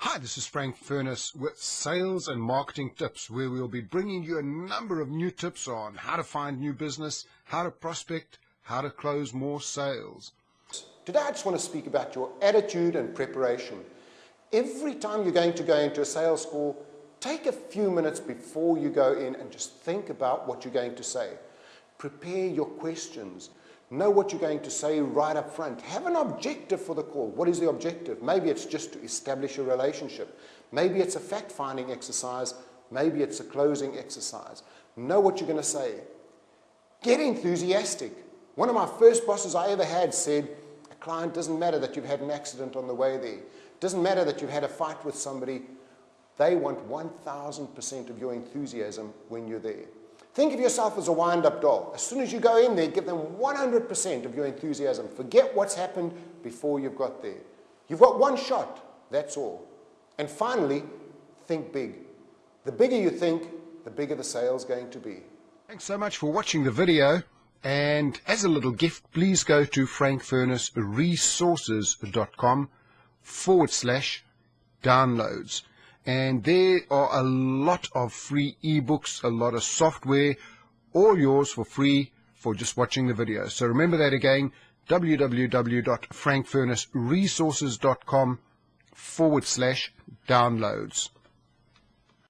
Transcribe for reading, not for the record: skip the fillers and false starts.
Hi, this is Frank Furness with Sales and Marketing Tips, where we'll be bringing you a number of new tips on how to find new business, how to prospect, how to close more sales. Today I just want to speak about your attitude and preparation. Every time you're going to go into a sales call, take a few minutes before you go in and just think about what you're going to say. Prepare your questions. Know what you're going to say right up front. Have an objective for the call. What is the objective? Maybe it's just to establish a relationship. Maybe it's a fact-finding exercise. Maybe it's a closing exercise. Know what you're going to say. Get enthusiastic. One of my first bosses I ever had said, a client, doesn't matter that you've had an accident on the way there. Doesn't matter that you've had a fight with somebody. They want 1000% of your enthusiasm when you're there. Think of yourself as a wind-up doll. As soon as you go in there, give them 100% of your enthusiasm. Forget what's happened before you've got there. You've got one shot, that's all. And finally, think big. The bigger you think, the bigger the sale's going to be. Thanks so much for watching the video. And as a little gift, please go to frankfurnessresources.com/downloads. And there are a lot of free ebooks, a lot of software, all yours for free for just watching the video. So remember that again, www.frankfurnessresources.com/downloads.